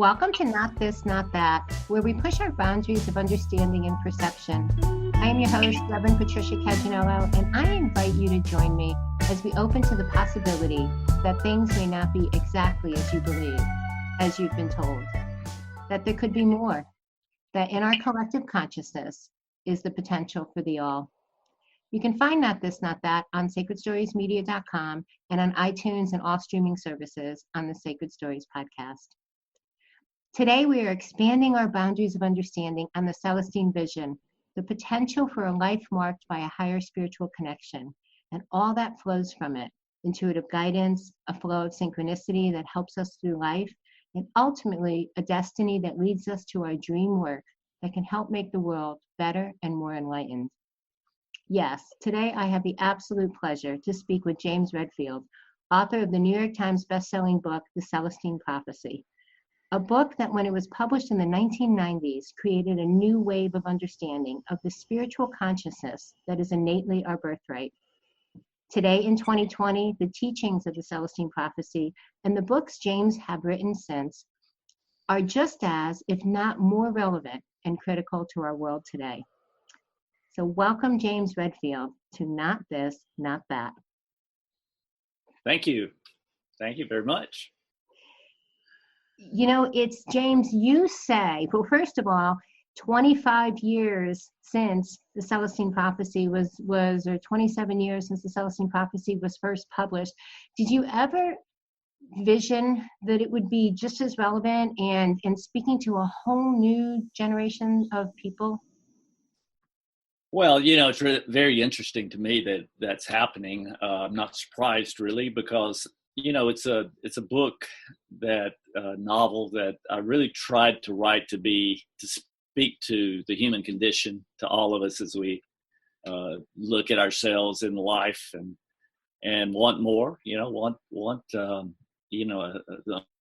Welcome to Not This, Not That, where we push our boundaries of understanding and perception. I am your host, Reverend Patricia Caginello, and I invite you to join me as we open to the possibility that things may not be exactly as you believe, as you've been told, that there could be more, that in our collective consciousness is the potential for the all. You can find Not This, Not That on sacredstoriesmedia.com and on iTunes and all streaming services on the Sacred Stories podcast. Today, we are expanding our boundaries of understanding on the Celestine Vision, the potential for a life marked by a higher spiritual connection, and all that flows from it, intuitive guidance, a flow of synchronicity that helps us through life, and ultimately a destiny that leads us to our dream work that can help make the world better and more enlightened. Yes, today I have the absolute pleasure to speak with James Redfield, author of the New York Times bestselling book, The Celestine Prophecy. A book that, when it was published in the 1990s, created a new wave of understanding of the spiritual consciousness that is innately our birthright. Today, in 2020, the teachings of the Celestine Prophecy and the books James have written since are just as, if not more relevant and critical to our world today. So welcome, James Redfield, to Not This, Not That. Thank you. Thank you very much. You know, it's James, you say, well, first of all, 25 years since the Celestine Prophecy was, or 27 years since the Celestine Prophecy was first published. Did you ever vision that it would be just as relevant and speaking to a whole new generation of people? Well, you know, it's very interesting to me that that's happening. I'm not surprised, really, because you know, it's a book that novel that I really tried to write to speak to the human condition, to all of us as we look at ourselves in life and want more, you know, want a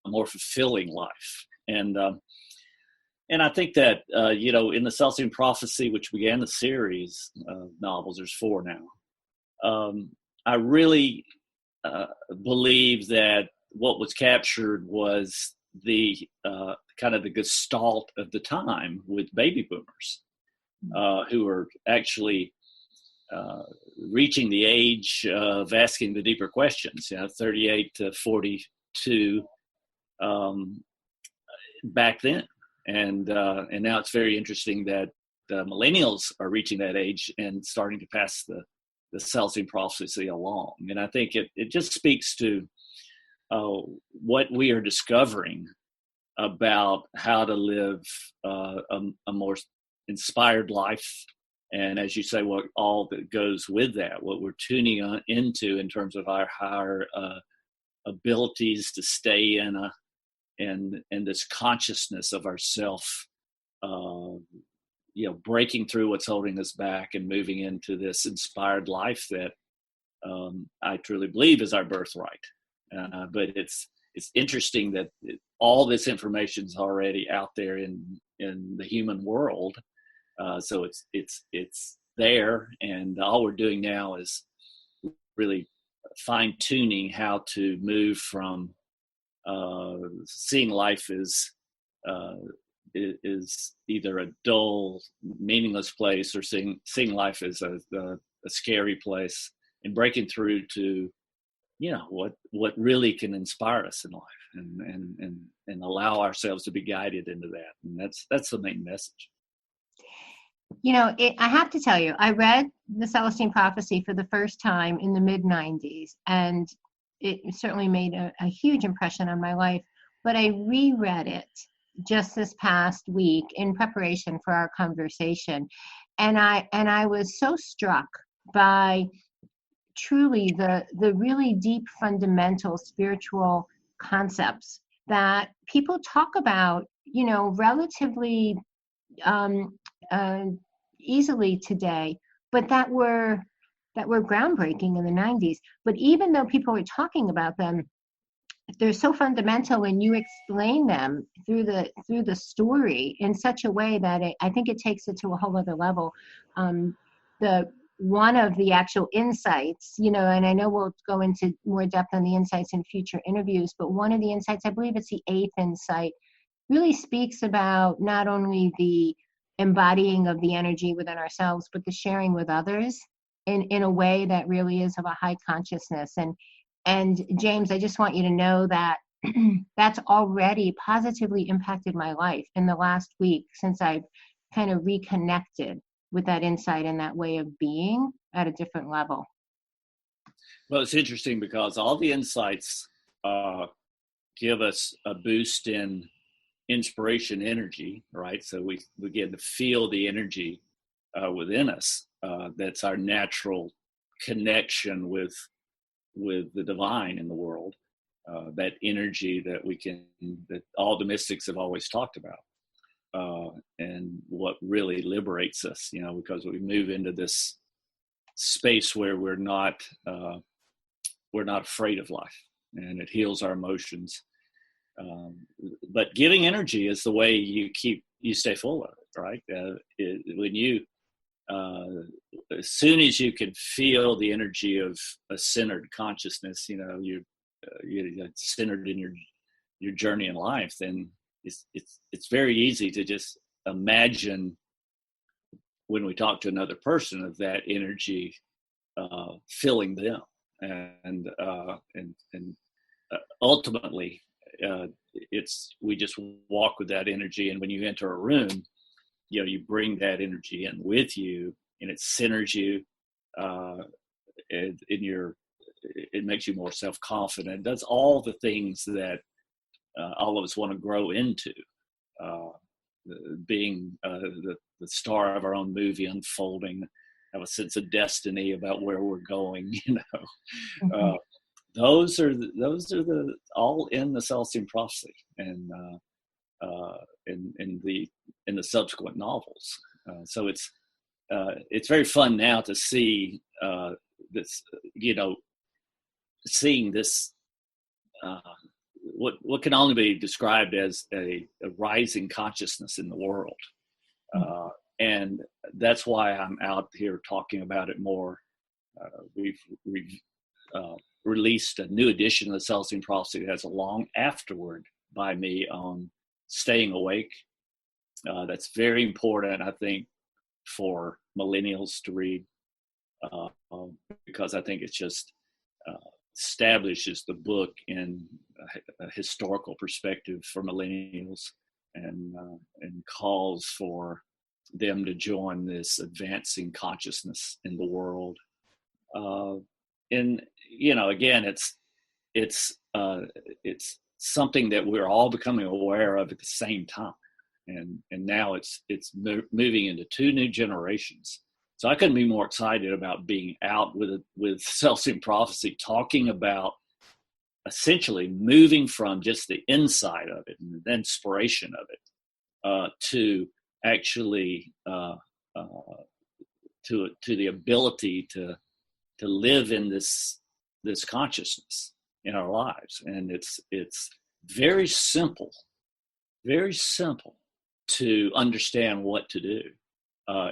more fulfilling life. And I think that, you know, in the Celestine Prophecy, which began the series of novels, there's 4 now, I really believe that what was captured was the kind of the gestalt of the time with baby boomers who are actually reaching the age of asking the deeper questions, you know, 38 to 42 back then. And now it's very interesting that the millennials are reaching that age and starting to pass the Celestine Prophecy along. And I think it just speaks to what we are discovering about how to live a more inspired life. And as you say, what all that goes with that, what we're tuning into in terms of our higher abilities to stay in this consciousness of ourself, you know, breaking through what's holding us back and moving into this inspired life that I truly believe is our birthright. But it's interesting that all this information is already out there in the human world. So it's there, and all we're doing now is really fine tuning how to move from seeing life as is either a dull, meaningless place, or seeing life as a scary place, and breaking through to, you know, what really can inspire us in life, and allow ourselves to be guided into that. And that's the main message. You know, I have to tell you, I read the Celestine Prophecy for the first time in the mid-90s, and it certainly made a huge impression on my life. But I reread it just this past week in preparation for our conversation, and I was so struck by truly the really deep fundamental spiritual concepts that people talk about, you know, relatively easily today, but that were groundbreaking in the 90s. But even though people were talking about them, they're so fundamental, and you explain them through the story in such a way that I think it takes it to a whole other level. One of the actual insights, you know, and I know we'll go into more depth on the insights in future interviews, but one of the insights, I believe it's the 8th insight, really speaks about not only the embodying of the energy within ourselves, but the sharing with others in a way that really is of a high consciousness. And James, I just want you to know that that's already positively impacted my life in the last week since I've kind of reconnected with that insight and that way of being at a different level. Well, it's interesting because all the insights give us a boost in inspiration energy, right? So we begin to feel the energy within us. That's our natural connection with the divine in the world. That energy that all the mystics have always talked about, and what really liberates us, because we move into this space where we're not afraid of life, and it heals our emotions. But giving energy is the way you stay full of it, right? When you, as soon as you can feel the energy of a centered consciousness, you're centered in your journey in life, then it's very easy to just imagine when we talk to another person of that energy filling them, and ultimately we just walk with that energy. And when you enter a room, you bring that energy in with you, and it centers you, it makes you more self-confident. It does all the things that all of us want to grow into, being the star of our own movie unfolding, have a sense of destiny about where we're going. Mm-hmm. Those are the all in the Celestine Prophecy, and in the subsequent novels. So it's very fun now to see this, seeing this, what can only be described as a rising consciousness in the world. And that's why I'm out here talking about it more. We've released a new edition of the Celestine Prophecy that has a long afterword by me on staying awake. That's very important, I think, for millennials to read, because I think it just establishes the book in a historical perspective for millennials, and calls for them to join this advancing consciousness in the world. And again, it's something that we're all becoming aware of at the same time, and now it's moving into two new generations. So I couldn't be more excited about being out with Celestine Prophecy, talking about essentially moving from just the inside of it and the inspiration of it, to actually to the ability to live in this consciousness in our lives. And it's very simple to understand what to do.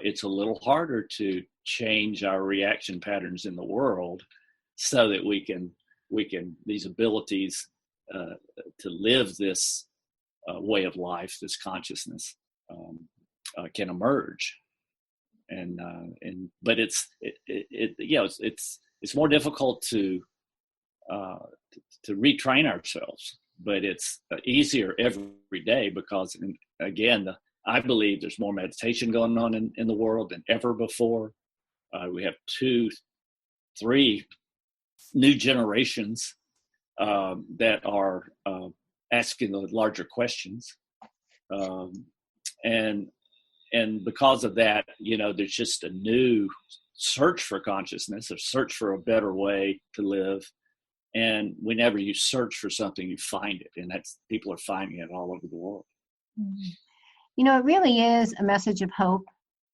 It's a little harder to change our reaction patterns in the world so that we can these abilities to live this way of life, this consciousness, can emerge. But it's more difficult to retrain ourselves, but it's easier every day, because again, I believe there's more meditation going on in the world than ever before. We have 2-3 new generations that are asking the larger questions, and because of that, there's just a new search for consciousness, a search for a better way to live. And whenever you search for something, you find it, and people are finding it all over the world. It really is a message of hope,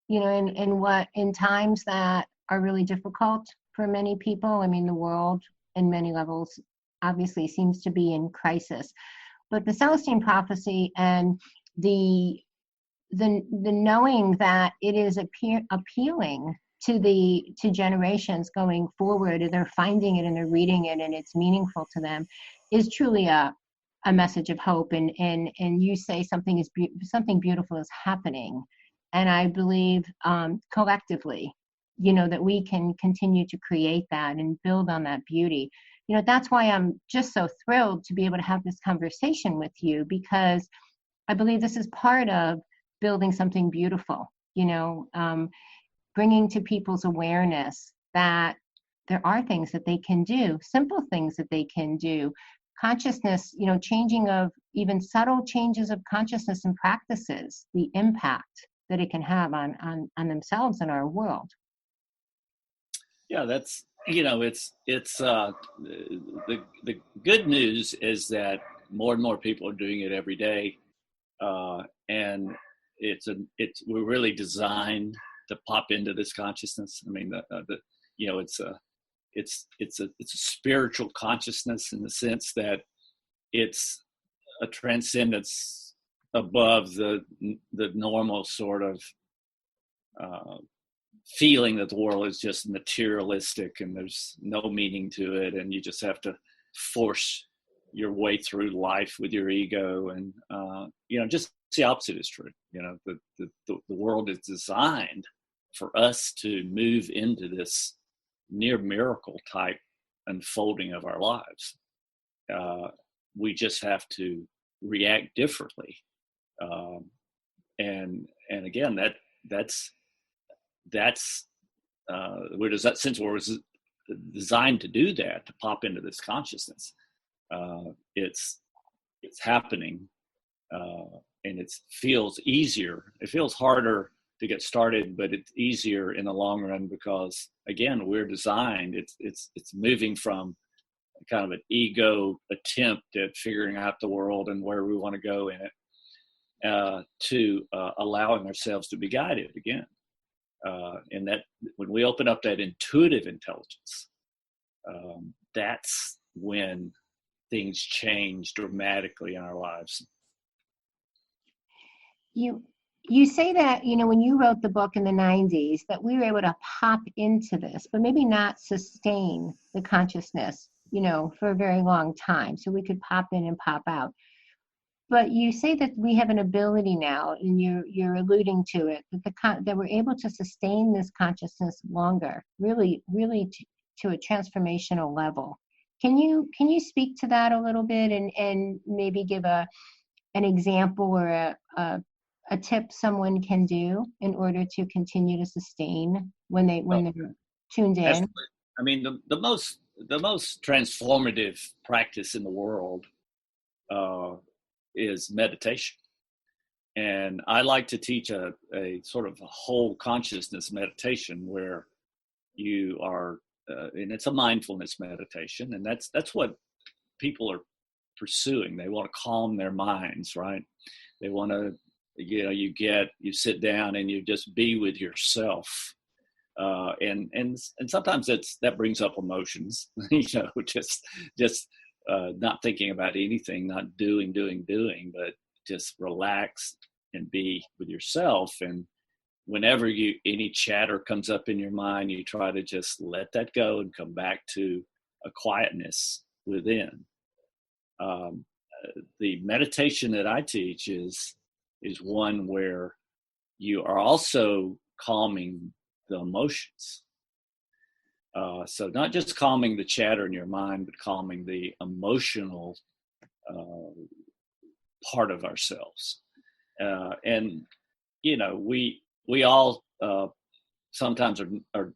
in times that are really difficult for many people. I mean, the world in many levels obviously seems to be in crisis, but the Celestine Prophecy and the knowing that it is appealing to generations going forward, and they're finding it and they're reading it and it's meaningful to them, is truly a a message of hope, and you say something beautiful is happening. And I believe collectively, that we can continue to create that and build on that beauty. That's why I'm just so thrilled to be able to have this conversation with you, because I believe this is part of building something beautiful, bringing to people's awareness that there are things that they can do, simple things that they can do. Consciousness, changing of even subtle changes of consciousness and practices, the impact that it can have on themselves and our world. Yeah, that's, it's the good news is that more and more people are doing it every day, and we're really designed to pop into this consciousness. I mean, it's a spiritual consciousness, in the sense that it's a transcendence above the normal sort of feeling that the world is just materialistic and there's no meaning to it, and you just have to force your way through life with your ego. And just the opposite is true. The world is designed for us to move into this near miracle type unfolding of our lives. We just have to react differently, and again, that's since we're designed to do that, to pop into this consciousness. It's happening, and it feels easier. It feels harder to get started, but it's easier in the long run, because again, we're designed. It's moving from kind of an ego attempt at figuring out the world and where we want to go in it, to allowing ourselves to be guided again. And that when we open up that intuitive intelligence, that's when things change dramatically in our lives. You say that, when you wrote the book in the 90s, that we were able to pop into this, but maybe not sustain the consciousness, for a very long time. So we could pop in and pop out. But you say that we have an ability now, and you're alluding to it, that we're able to sustain this consciousness longer, really to a transformational level. Can you speak to that a little bit, and maybe give an example or a tip someone can do in order to continue to sustain when they're tuned in? Absolutely. I mean, the most transformative practice in the world is meditation. And I like to teach a sort of a whole consciousness meditation, where you are, and it's a mindfulness meditation, and that's what people are pursuing. They want to calm their minds, right? They want to, you sit down and you just be with yourself. And sometimes that brings up emotions, just not thinking about anything, not doing, but just relax and be with yourself. And whenever any chatter comes up in your mind, you try to just let that go and come back to a quietness within. The meditation that I teach is one where you are also calming the emotions. So not just calming the chatter in your mind, but calming the emotional part of ourselves. And we all sometimes are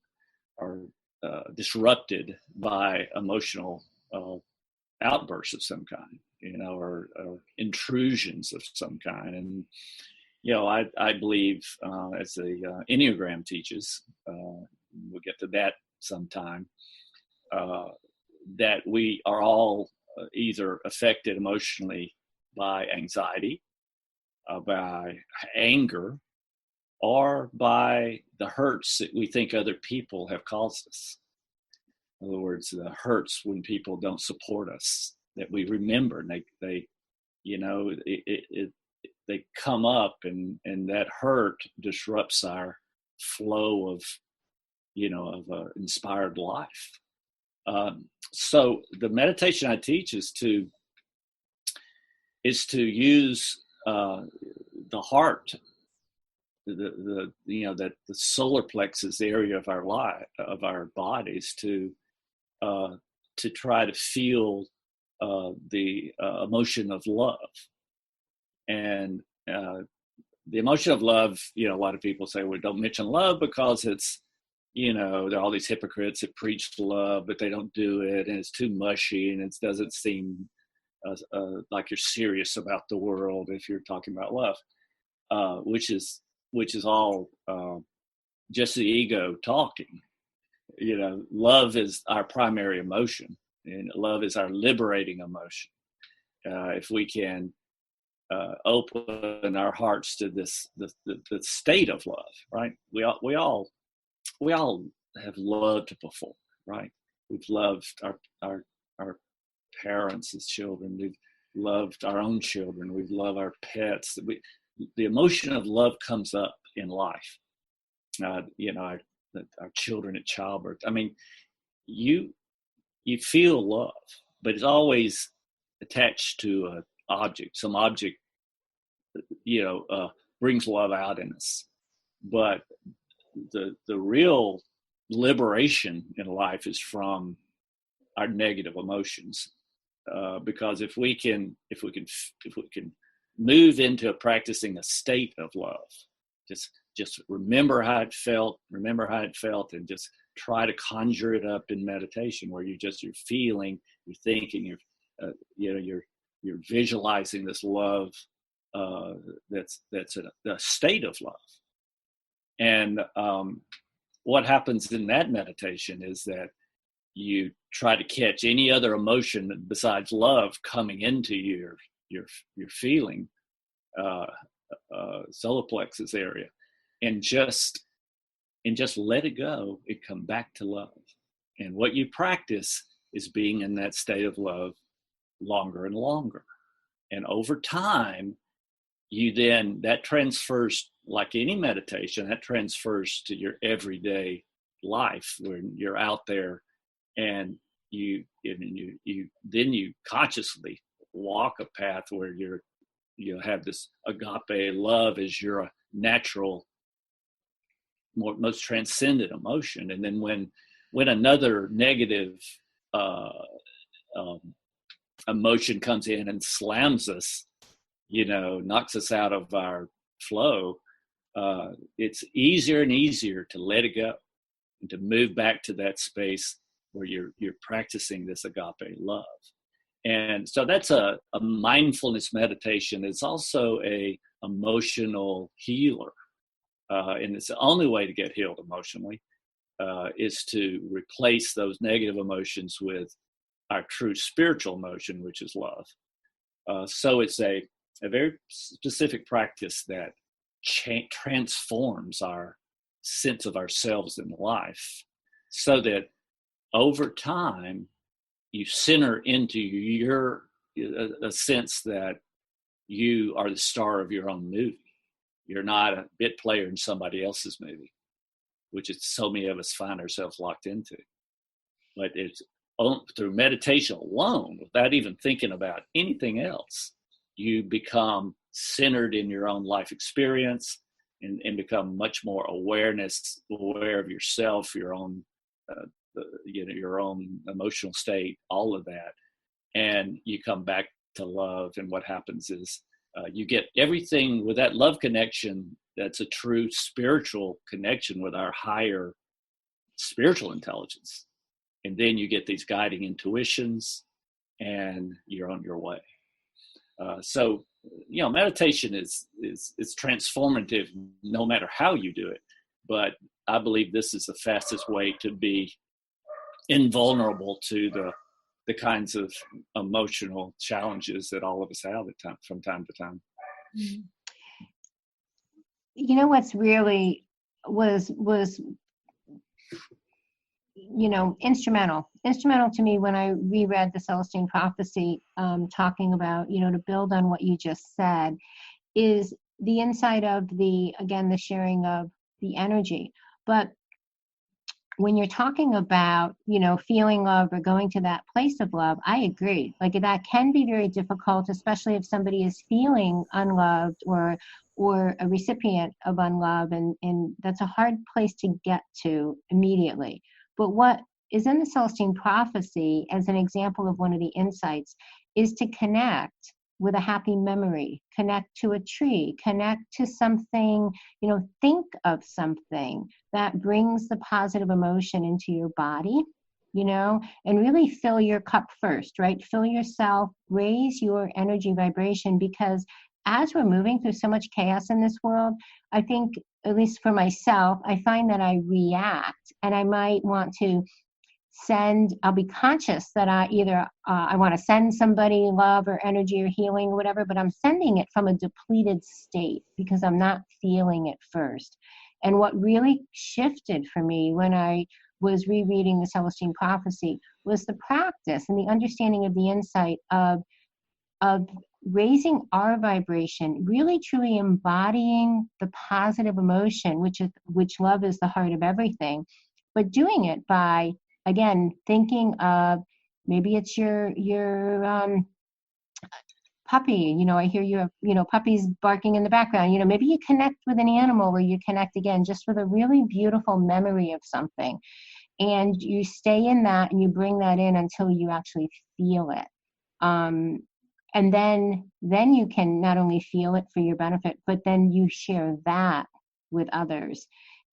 disrupted by emotional outbursts of some kind, or intrusions of some kind. And I believe, as the Enneagram teaches, we'll get to that sometime, that we are all either affected emotionally by anxiety, by anger, or by the hurts that we think other people have caused us. In other words, the hurts when people don't support us, that we remember, and they come up, and that hurt disrupts our flow of inspired life. So the meditation I teach is to is to use the heart, the that the solar plexus area of our life, of our bodies, to try to feel the emotion of love. And the emotion of love, a lot of people say, well, don't mention love because it's, there are all these hypocrites that preach love, but they don't do it, and it's too mushy, and it doesn't seem like you're serious about the world if you're talking about love, which is all just the ego talking. Love is our primary emotion, and love is our liberating emotion. If we can open our hearts to the state of love, right? We all have loved before, right? We've loved our parents as children. We've loved our own children. We've loved our pets. The emotion of love comes up in life. Our children at childbirth. I mean, you feel love, but it's always attached to an object. Some object, brings love out in us. But the real liberation in life is from our negative emotions, because if we can move into practicing a state of love, just remember how it felt, and just try to conjure it up in meditation, where you're feeling, you're thinking, you're visualizing this love, that's a state of love. And what happens in that meditation is that you try to catch any other emotion besides love coming into your feeling, solar plexus area, and just let it go and come back to love. And what you practice is being in that state of love longer and longer. And over time, that transfers, like any meditation, that transfers to your everyday life, when you're out there and you consciously walk a path where you have this agape love as your natural, most transcendent emotion. And then when another negative emotion comes in and slams us, knocks us out of our flow, it's easier and easier to let it go and to move back to that space where you're practicing this agape love. And so that's a mindfulness meditation. It's also a emotional healer. And it's the only way to get healed emotionally, is to replace those negative emotions with our true spiritual emotion, which is love. So it's a very specific practice that transforms our sense of ourselves in life, so that over time you center into a sense that you are the star of your own movie. You're not a bit player in somebody else's movie, which is so many of us find ourselves locked into. But it's through meditation alone, without even thinking about anything else, you become centered in your own life experience, and become much more aware of yourself, your own, your own emotional state, all of that. And you come back to love. And what happens is you get everything with that love connection. That's a true spiritual connection with our higher spiritual intelligence. And then you get these guiding intuitions, and you're on your way. So meditation is transformative no matter how you do it. But I believe this is the fastest way to be invulnerable to the kinds of emotional challenges that all of us have from time to time. What's really was instrumental to me when I reread the Celestine Prophecy, talking about, to build on what you just said, is the insight of the sharing of the energy. But when you're talking about, feeling love or going to that place of love, I agree. Like that can be very difficult, especially if somebody is feeling unloved or a recipient of unlove, and that's a hard place to get to immediately. But what is in the Celestine Prophecy, as an example of one of the insights, is to connect with a happy memory, connect to a tree, connect to something, think of something that brings the positive emotion into your body, and really fill your cup first, right? Fill yourself, raise your energy vibration, because as we're moving through so much chaos in this world, I think, at least for myself, I find that I react, and I might want to I'll be conscious that I want to send somebody love or energy or healing or whatever, but I'm sending it from a depleted state because I'm not feeling it first. And what really shifted for me when I was rereading the Celestine Prophecy was the practice and the understanding of the insight of raising our vibration, really truly embodying the positive emotion, which love is the heart of everything, but doing it by, again, thinking of, maybe it's your puppy. I hear you have, puppies barking in the background. Maybe you connect with an animal, or you connect, again, just with a really beautiful memory of something. And you stay in that and you bring that in until you actually feel it. And then you can not only feel it for your benefit, but then you share that with others.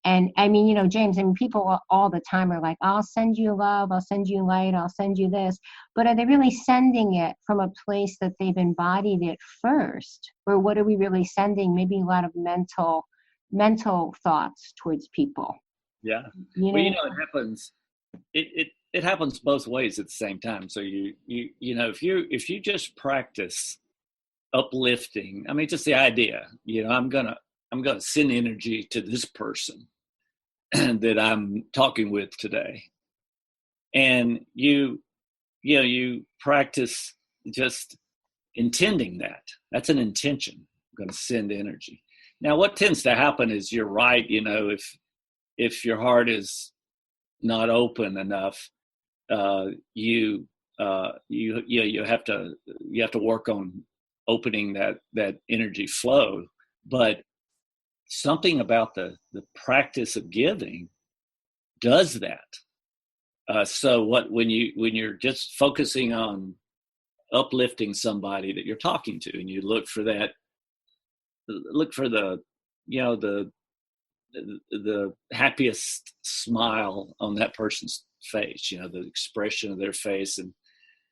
And I mean, James, people all the time are like, I'll send you love, I'll send you light, I'll send you this. But are they really sending it from a place that they've embodied it first? Or what are we really sending? Maybe a lot of mental thoughts towards people. Yeah. Well, it happens. It happens both ways at the same time. So if you just practice uplifting, I mean, just the idea, I'm gonna send energy to this person that I'm talking with today, and you practice just intending that. That's an intention. I'm going to send energy. Now, what tends to happen is, you're right. If your heart is not open enough, you have to work on opening that energy flow. But something about the practice of giving does that. So when you're just focusing on uplifting somebody that you're talking to, and you look for the the happiest smile on that person's face, the expression of their face,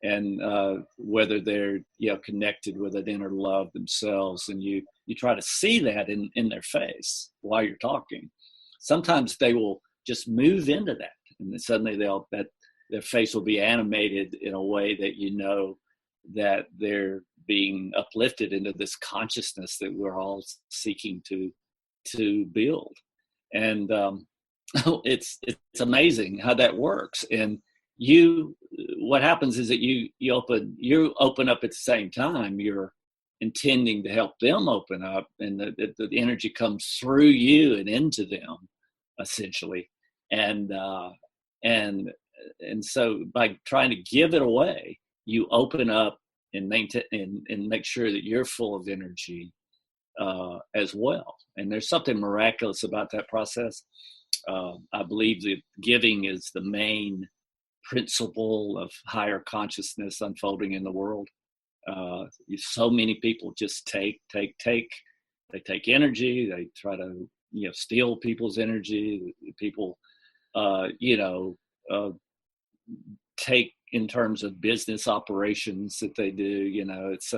and whether they're connected with an inner love themselves, and you try to see that in their face while you're talking. Sometimes they will just move into that, and then suddenly their face will be animated in a way that that they're being uplifted into this consciousness that we're all seeking to build. And it's amazing how that works. And what happens is that you open up at the same time. You're intending to help them open up, and the energy comes through you and into them, essentially. And so by trying to give it away, you open up and maintain and make sure that you're full of energy as well. And there's something miraculous about that process. I believe that giving is the main principle of higher consciousness unfolding in the world. So many people just take. They take energy. They try to steal people's energy. People take in terms of business operations that they do. It's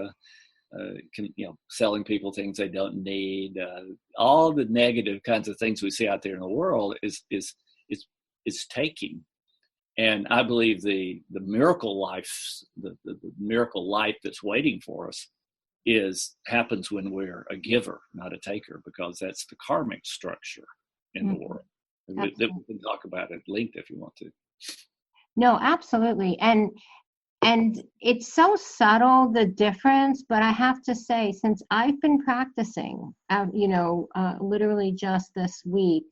selling people things they don't need. All the negative kinds of things we see out there in the world is taking. And I believe the miracle life, the miracle life that's waiting for us happens when we're a giver, not a taker, because that's the karmic structure in the world. We can talk about it at length if you want to. No, absolutely. And it's so subtle, the difference, but I have to say, since I've been practicing, literally just this week,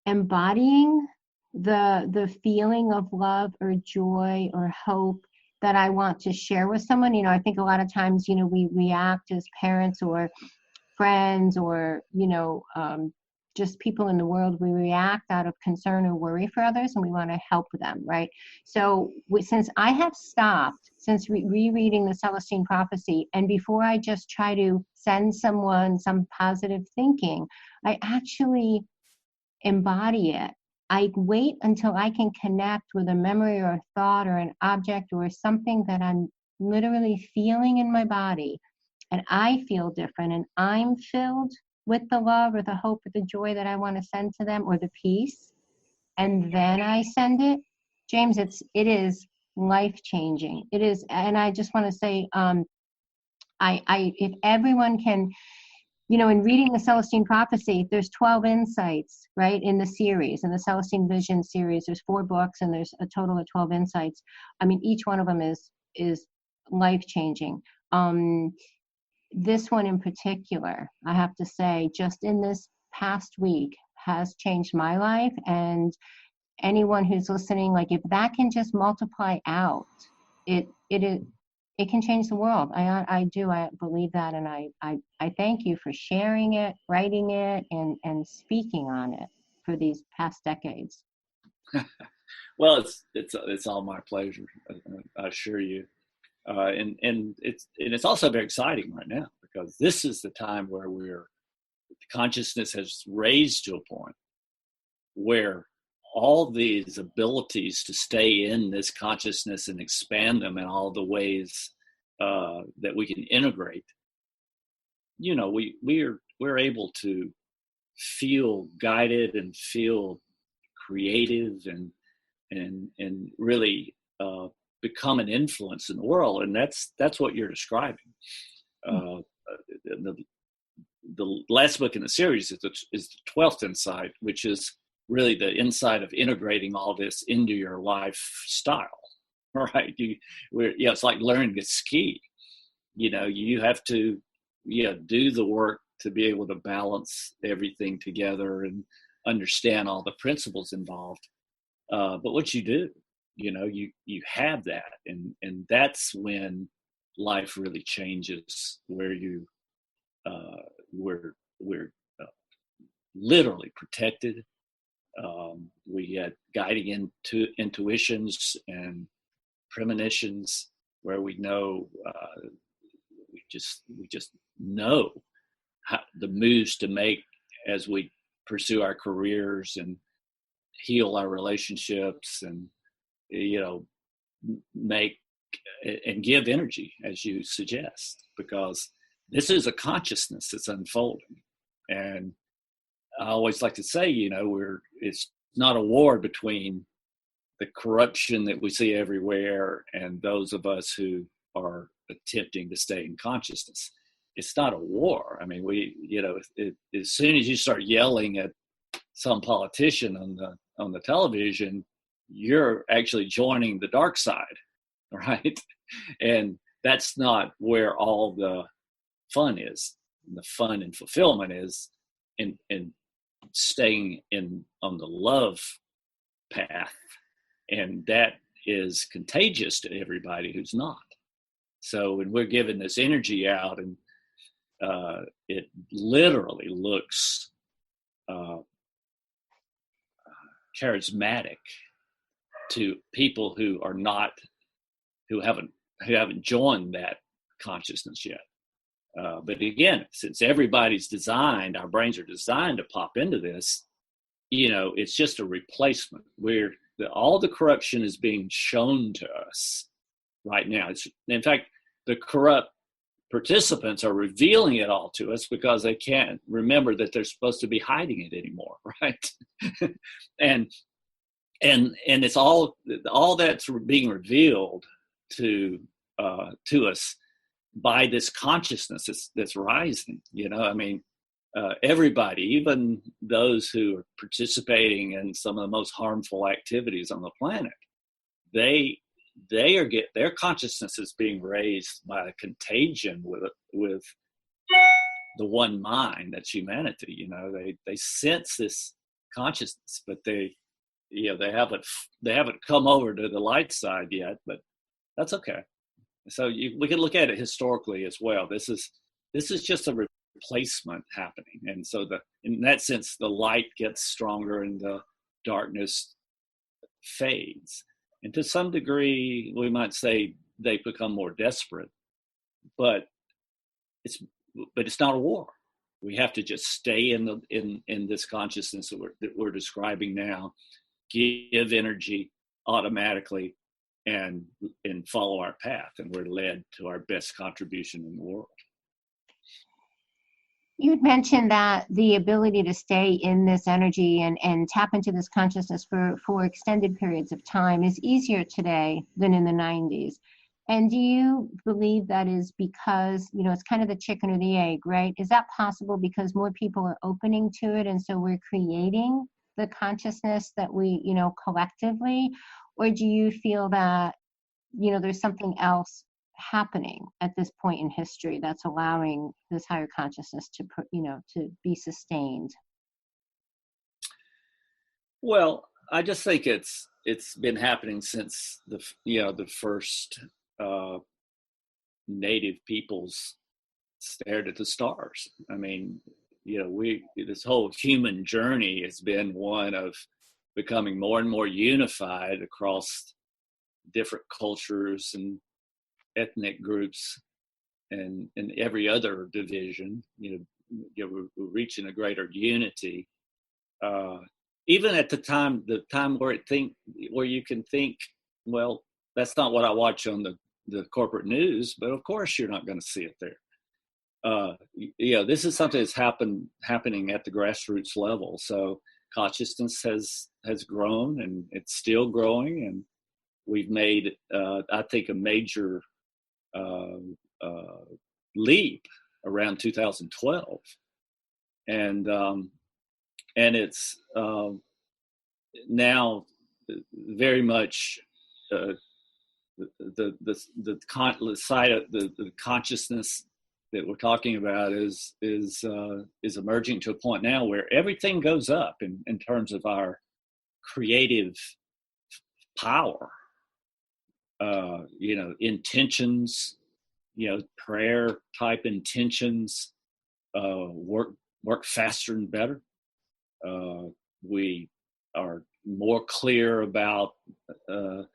embodying the feeling of love or joy or hope that I want to share with someone. I think a lot of times, we react as parents or friends or, just people in the world, we react out of concern or worry for others, and we want to help them, right? So since I have stopped, since rereading the Celestine Prophecy, and before I just try to send someone some positive thinking, I actually embody it. I wait until I can connect with a memory or a thought or an object or something that I'm literally feeling in my body, and I feel different, and I'm filled with the love or the hope or the joy that I want to send to them, or the peace, and then I send it. James, it is life changing. It is, and I just want to say, if everyone can, in reading the Celestine Prophecy, there's 12 insights, right, in the series, in the Celestine Vision series. There's 4 books, and there's a total of 12 insights. I mean, each one of them is life changing. This one in particular, I have to say, just in this past week, has changed my life, and anyone who's listening, like, if that can just multiply out, it can change the world. I believe that, and I thank you for sharing it, writing it, and speaking on it for these past decades. Well, it's all my pleasure, I assure you. And it's also very exciting right now, because this is the time where consciousness has raised to a point where all these abilities to stay in this consciousness and expand them in all the ways that we can integrate, we're able to feel guided and feel creative and really become an influence in the world, and that's what you're describing. The last book in the series is the 12th insight, which is really the insight of integrating all this into your lifestyle. Right? It's like learning to ski. You have to do the work to be able to balance everything together and understand all the principles involved. But what you do, you have that, and that's when life really changes, where we're literally protected. We get guiding intuitions and premonitions, where we know we just know the moves to make as we pursue our careers and heal our relationships, and make and give energy, as you suggest, because this is a consciousness that's unfolding. And I always like to say, it's not a war between the corruption that we see everywhere and those of us who are attempting to stay in consciousness. It's not a war. I mean, as soon as you start yelling at some politician on the television, you're actually joining the dark side, right? And that's not where all the fun is. The fun and fulfillment is in staying on the love path, and that is contagious to everybody who's not. So when we're giving this energy out, and it literally looks charismatic to people who haven't joined that consciousness yet. But again, since everybody's designed, our brains are designed to pop into this, it's just a replacement where all the corruption is being shown to us right now. In fact, the corrupt participants are revealing it all to us because they can't remember that they're supposed to be hiding it anymore, right? and it's all that's being revealed to us by this consciousness that's rising. Everybody, even those who are participating in some of the most harmful activities on the planet, their consciousness is being raised by a contagion with the one mind that's humanity. They sense this consciousness, but they they haven't come over to the light side yet, but that's okay. So we can look at it historically as well. This is just a replacement happening, and so in that sense, the light gets stronger and the darkness fades. And to some degree, we might say they become more desperate, but it's not a war. We have to just stay in this consciousness that we're describing now, give energy automatically, and follow our path, and we're led to our best contribution in the world. You had mentioned that the ability to stay in this energy and tap into this consciousness for extended periods of time is easier today than in the 90s. And do you believe that is because, it's kind of the chicken or the egg, right? Is that possible because more people are opening to it, and so we're creating the consciousness that we, collectively? Or do you feel that, there's something else happening at this point in history that's allowing this higher consciousness to be sustained? Well, I just think it's been happening since the first native peoples stared at the stars. I mean, this whole human journey has been one of becoming more and more unified across different cultures and ethnic groups and every other division. We're reaching a greater unity. Even at the time where you can think, well, that's not what I watch on the corporate news, but of course you're not going to see it there. This is something that's happening at the grassroots level. So consciousness has grown, and it's still growing, and we've made, I think, a major leap around 2012, and it's now very much the side of the consciousness that we're talking about is emerging to a point now where everything goes up in terms of our creative power. Intentions, prayer type intentions, work faster and better. We are more clear about the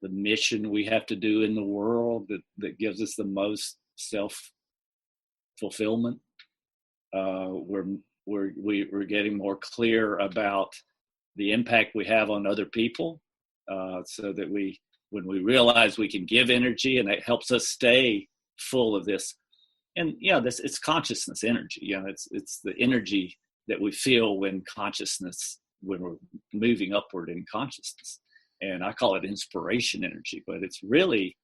mission we have to do in the world that gives us the most self-fulfillment. We're getting more clear about the impact we have on other people, so that when we realize we can give energy, and it helps us stay full of this. And it's consciousness energy. It's the energy that we feel when we're moving upward in consciousness. And I call it inspiration energy, but it's really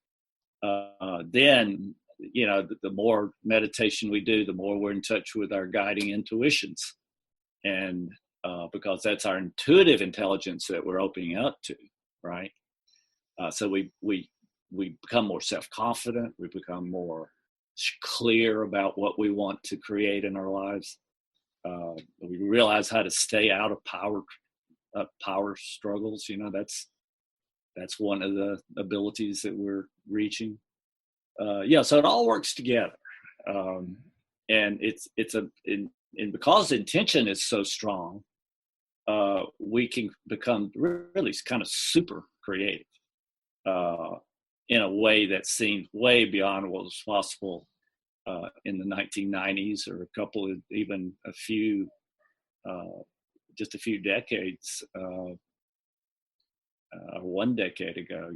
then the more meditation we do, the more we're in touch with our guiding intuitions, and because that's our intuitive intelligence that we're opening up to, right? So we become more self-confident. We become more clear about what we want to create in our lives. We realize how to stay out of power struggles. That's one of the abilities that we're reaching. So it all works together, and because intention is so strong, we can become really kind of super creative in a way that seems way beyond what was possible in the 1990s, or just a few decades, one decade ago.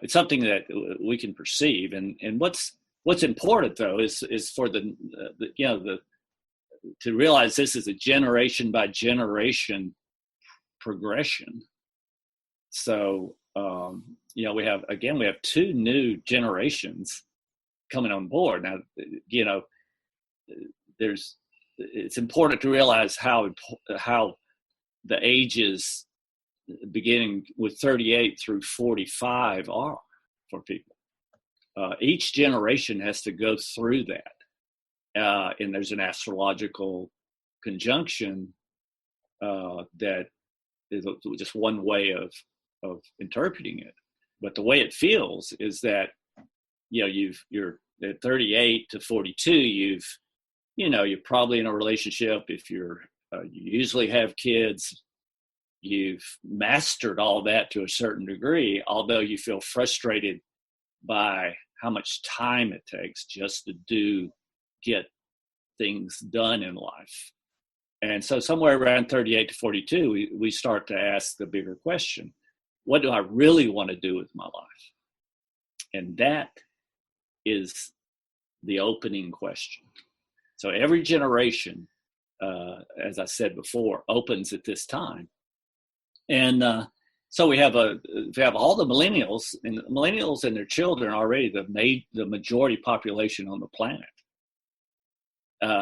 It's something that we can perceive, and what's important though is for the to realize this is a generation by generation progression. So we have two new generations coming on board now. It's important to realize how the ages beginning with 38 through 45 are for people. Each generation has to go through that, and there's an astrological conjunction that is just one way of interpreting it. But the way it feels is that, you're at 38 to 42, you're probably in a relationship. If you usually have kids, you've mastered all that to a certain degree, although you feel frustrated by how much time it takes just to get things done in life. And so somewhere around 38 to 42, we start to ask the bigger question: what do I really want to do with my life? And that is the opening question. So every generation, as I said before, opens at this time. And so we have all the millennials, and millennials and their children are already the majority population on the planet.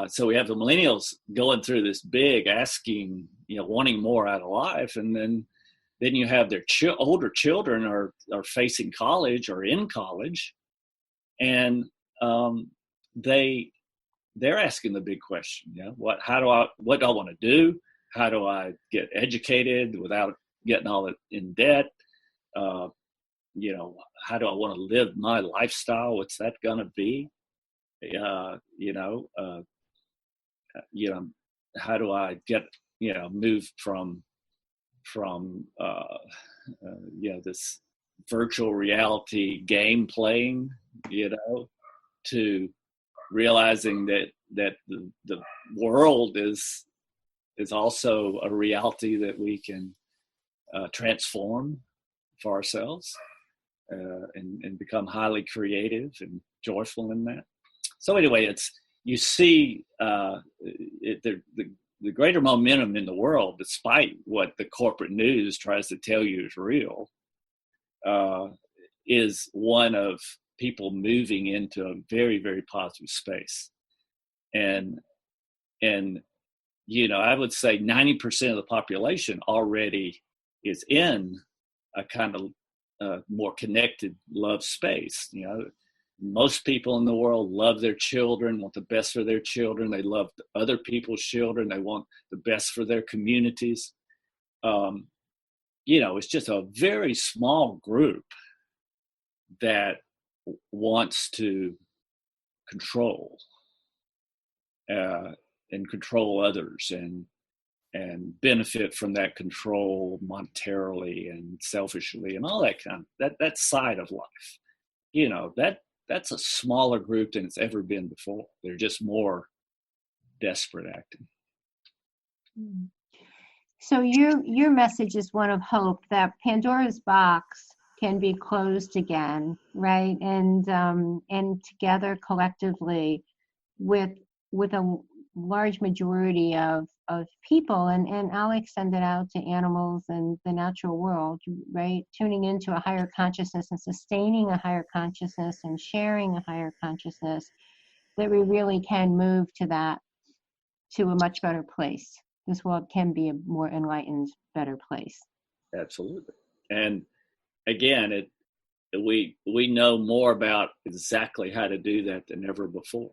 So we have the millennials going through this big asking, wanting more out of life, and then you have their older children are facing college or in college, and they're asking the big question: what do I want to do? How do I get educated without getting all in debt? How do I want to live my lifestyle? What's that going to be? How do I get, move from this virtual reality game playing, to realizing that the world is also a reality that we can transform for ourselves, and become highly creative and joyful in that. So anyway, you see the greater momentum in the world, despite what the corporate news tries to tell you is real, is one of people moving into a very, very positive space. And I would say 90% of the population already is in a kind of more connected love space. Most people in the world love their children, want the best for their children. They love other people's children. They want the best for their communities. It's just a very small group that wants to control and control others and benefit from that control monetarily and selfishly and all that that side of life. That's a smaller group than it's ever been before. They're just more desperate acting. So your message is one of hope that Pandora's box can be closed again, right? And together collectively with a large majority of people, and I'll extend it out to animals and the natural world, right? Tuning into a higher consciousness and sustaining a higher consciousness and sharing a higher consciousness, that we really can move to a much better place. This world can be a more enlightened, better place. Absolutely. And again, we know more about exactly how to do that than ever before.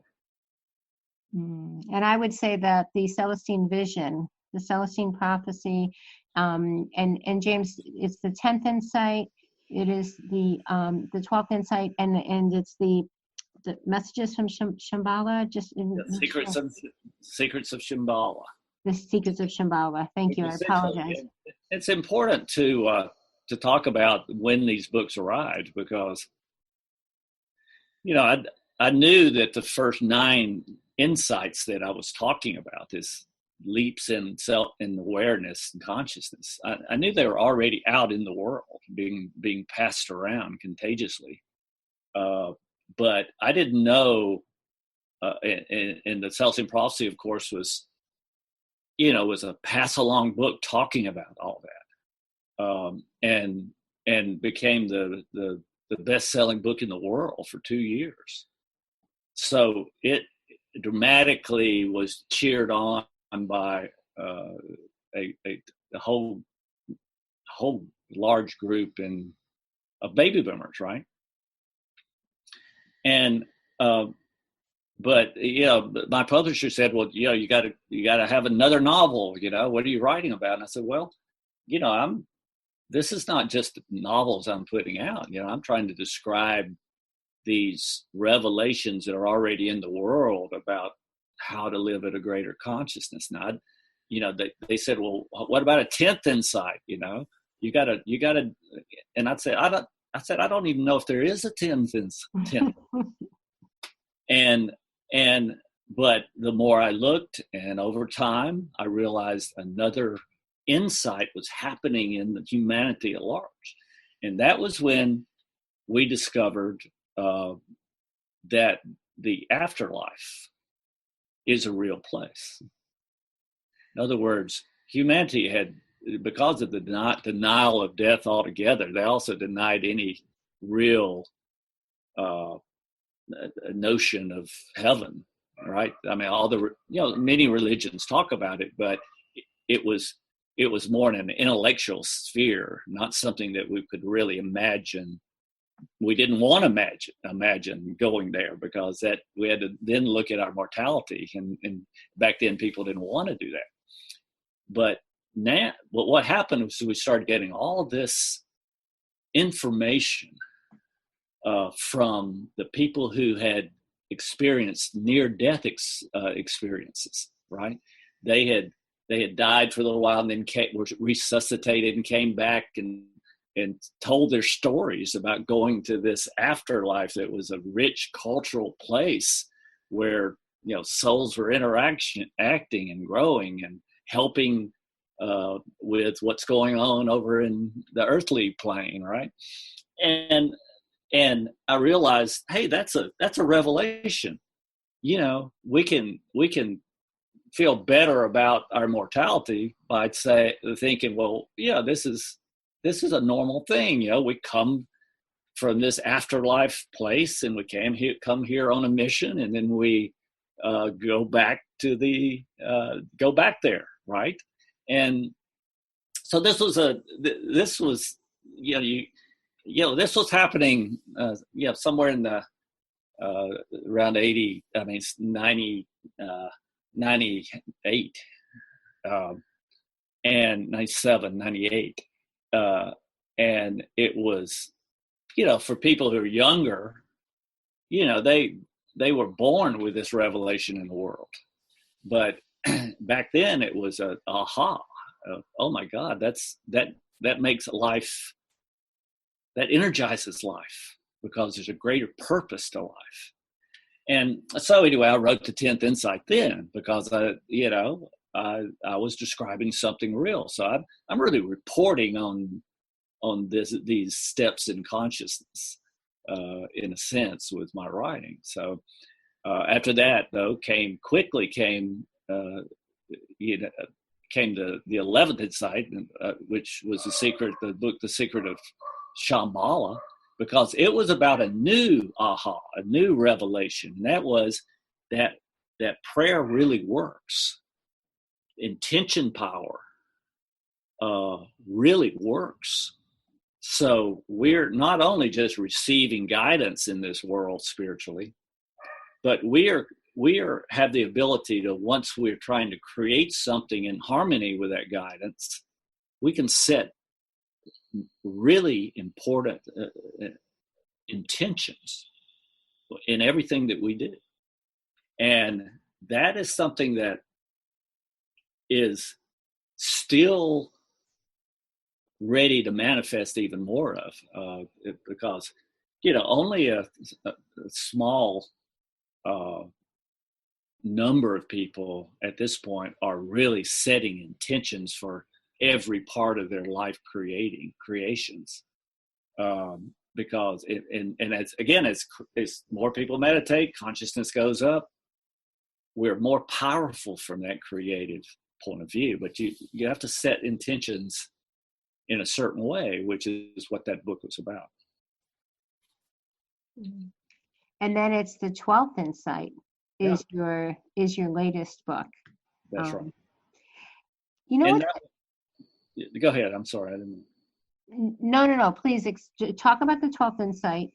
And I would say that the Celestine Vision, the Celestine Prophecy, and James, it's the 10th insight. It is the 12th insight, and it's the messages from Shambhala. Secrets of Shambhala. The secrets of Shambhala. Thank you. I apologize. It's important to talk about when these books arrived, because I knew that the first 9 insights that I was talking about, this leaps in awareness and consciousness, I knew they were already out in the world, being passed around contagiously. But I didn't know, and the Celestine Prophecy, of course, was a pass along book talking about all that, and became the best-selling book in the world for 2 years. So it dramatically was cheered on by a whole large group of baby boomers, right? And but my publisher said, well, you got to have another novel. What are you writing about? And I said, well, this is not just novels I'm putting out. I'm trying to describe these revelations that are already in the world about how to live at a greater consciousness. Now, they said, well, what about a 10th insight? You gotta, and I said, I don't even know if there is a 10th. But the more I looked, and over time, I realized another insight was happening in the humanity at large. And that was when we discovered that the afterlife is a real place. In other words, humanity had, because of the denial of death altogether, they also denied any real notion of heaven, right? I mean, many religions talk about it, but it was more in an intellectual sphere, not something that we could really imagine. We didn't want to imagine going there, because that we had to then look at our mortality, and back then people didn't want to do that. But now, what happened was we started getting all this information from the people who had experienced near-death experiences. Right? They had died for a little while, and then were resuscitated and came back and told their stories about going to this afterlife that was a rich cultural place where souls were acting and growing and helping with what's going on over in the earthly plane, right? And I realized, hey, that's a revelation. We can feel better about our mortality by thinking, well, yeah, this is a normal thing. We come from this afterlife place, and we come here on a mission, and then we go back there, right? And so this was this was happening, somewhere in the around 98, and 97, 98. And it was, for people who are younger, they were born with this revelation in the world. But back then it was a aha. Oh my God, that makes life, that energizes life, because there's a greater purpose to life. And so anyway, I wrote the 10th Insight then, because I was describing something real. So I'm really reporting on these steps in consciousness, in a sense, with my writing. So after that, though, came the 11th Insight, which was the book, The Secret of Shambhala, because it was about a new aha, a new revelation. And that was that prayer really works. Intention power really works. So we're not only just receiving guidance in this world spiritually, but we have the ability to, once we're trying to create something in harmony with that guidance, we can set really important intentions in everything that we do. And that is something that is still ready to manifest even more of, because only a small number of people at this point are really setting intentions for every part of their life creations, because as more people meditate, consciousness goes up, we're more powerful from that creative point of view. But you have to set intentions in a certain way, which is what that book was about. And then it's the 12th Insight is your latest book. That's right. Go ahead. I'm sorry. I didn't. No. Please talk about the 12th Insight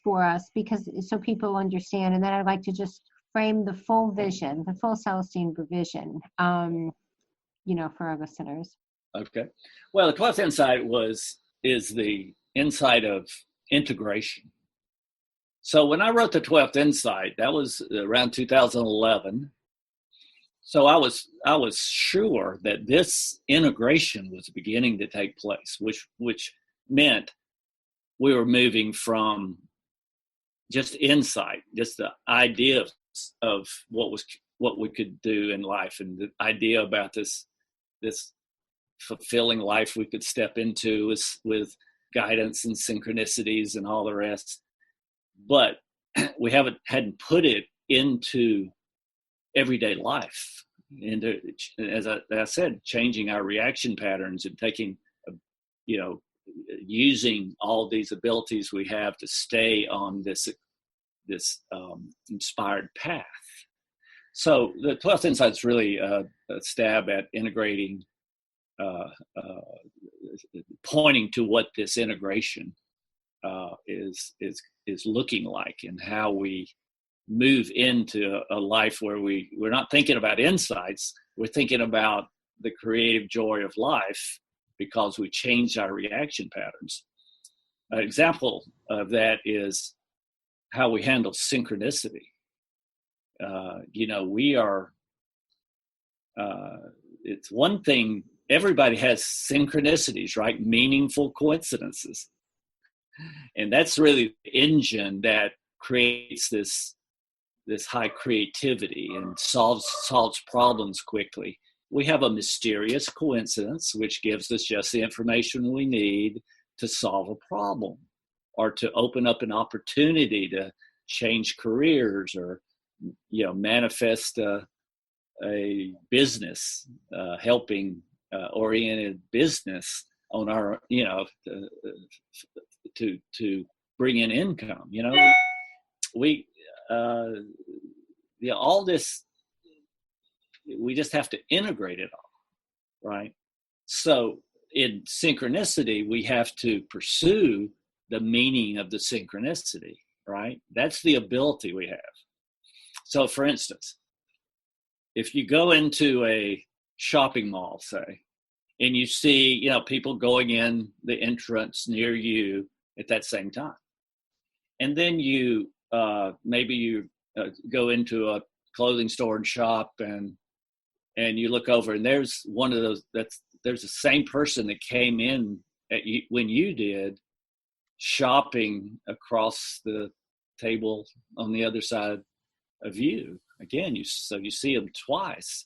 for us, because so people understand. And then I'd like to just frame the full vision, the full Celestine vision, for our listeners. Okay. Well, the 12th insight is the insight of integration. So when I wrote the 12th insight, that was around 2011. So I was sure that this integration was beginning to take place, which meant we were moving from just insight, just the idea of what we could do in life, and the idea about this fulfilling life we could step into with guidance and synchronicities and all the rest. But we hadn't put it into everyday life, into, as I said, changing our reaction patterns and taking, using all these abilities we have to stay on this inspired path. So the 12th insight is really a stab at integrating, pointing to what this integration is looking like, and how we move into a life where we're not thinking about insights, we're thinking about the creative joy of life because we changed our reaction patterns. An example of that is how we handle synchronicity. We are, it's one thing, everybody has synchronicities, right? Meaningful coincidences. And that's really the engine that creates this high creativity and solves problems quickly. We have a mysterious coincidence, which gives us just the information we need to solve a problem, or to open up an opportunity to change careers, or manifest a business, helping oriented business on our to bring in income. We all this, we just have to integrate it all, right? So in synchronicity, we have to pursue the meaning of the synchronicity, right? That's the ability we have. So for instance, if you go into a shopping mall, say, and you see, people going in the entrance near you at that same time, and then you maybe you go into a clothing store and shop, and you look over, and there's one of those, there's the same person that came in when you did, shopping across the table on the other side of you. Again, you see them twice.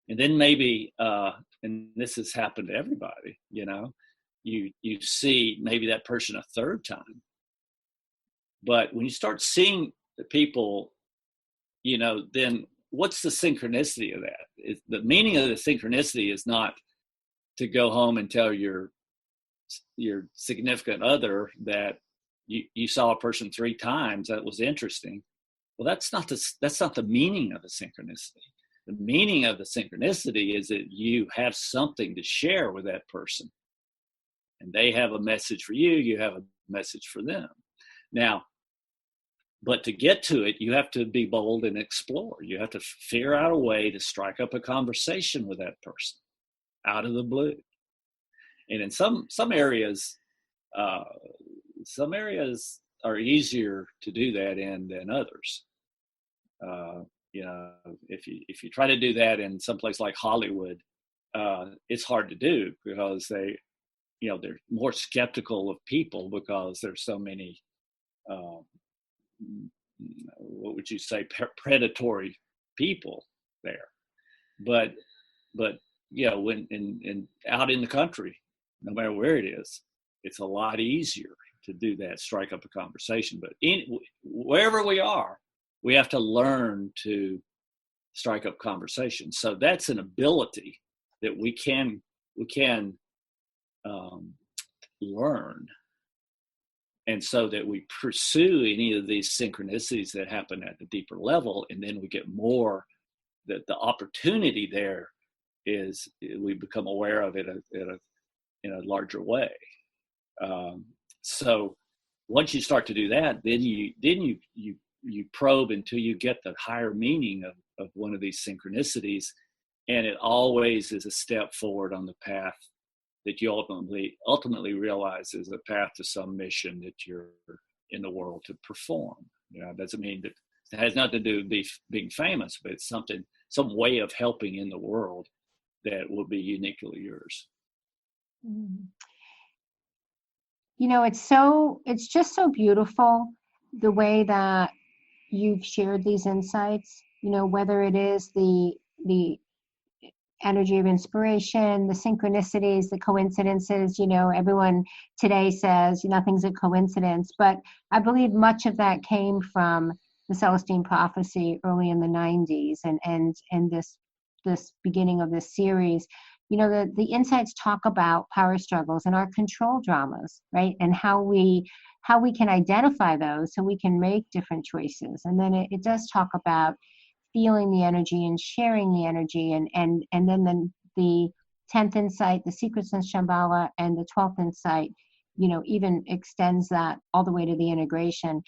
And then maybe, and this has happened to everybody, you see maybe that person a third time. But when you start seeing the people, then what's the synchronicity of that? The meaning of the synchronicity is not to go home and tell your significant other that you saw a person 3 times. That was interesting. Well, that's not the meaning of the synchronicity. The meaning of the synchronicity is that you have something to share with that person, and they have a message for you. You have a message for them. Now, but to get to it, you have to be bold and explore. You have to figure out a way to strike up a conversation with that person out of the blue. And in some areas are easier to do that in than others. If you try to do that in some place like Hollywood, it's hard to do, because they're more skeptical of people, because there's so many, what would you say, predatory people there. But when out in the country, no matter where it is, it's a lot easier to do that, strike up a conversation. But wherever we are, we have to learn to strike up conversations. So that's an ability that we can learn, and so that we pursue any of these synchronicities that happen at the deeper level, and then we get more. That the opportunity there is, we become aware of it in a larger way. So once you start to do that, then you you probe until you get the higher meaning of one of these synchronicities, and it always is a step forward on the path that you ultimately realize is a path to some mission that you're in the world to perform. It doesn't mean that it has nothing to do with being famous, but it's some way of helping in the world that will be uniquely yours. It's just so beautiful the way that you've shared these insights, whether it is the energy of inspiration, the synchronicities, the coincidences. Everyone today says nothing's a coincidence, but I believe much of that came from the Celestine Prophecy early in the 90s and this beginning of this series. The insights talk about power struggles and our control dramas, right? And how we can identify those so we can make different choices. And then it does talk about feeling the energy and sharing the energy, and then the 10th insight, the secrets in Shambhala, and the 12th insight, even extends that all the way to the integration.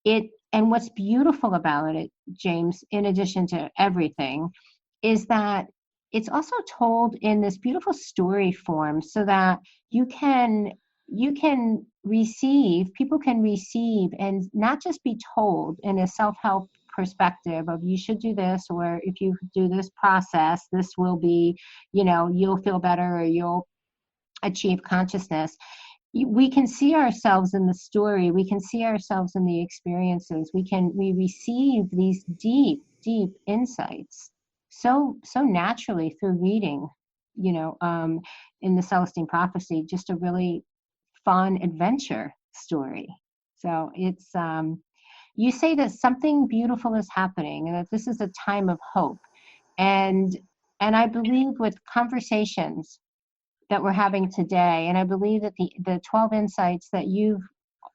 And what's beautiful about it, James, in addition to everything, is that it's also told in this beautiful story form so that you can receive, people can receive and not just be told in a self-help perspective of you should do this, or if you do this process, this will be, you'll feel better or you'll achieve consciousness. We can see ourselves in the story. We can see ourselves in the experiences. We receive these deep, deep insights so naturally through reading, in the Celestine Prophecy, just a really fun adventure story. So it's, you say that something beautiful is happening and that this is a time of hope. And I believe with conversations that we're having today, and I believe that the 12 insights that you've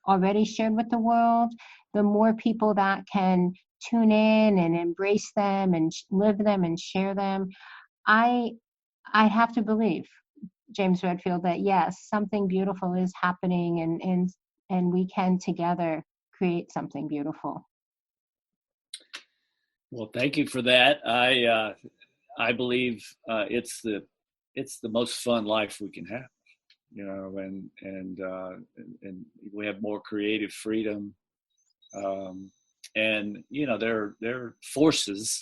already shared with the world, the more people that can tune in and embrace them and live them and share them, I have to believe, James Redfield, that yes, something beautiful is happening, and we can together create something beautiful. Well, thank you for that. I believe it's the most fun life we can have, and we have more creative freedom, and there are forces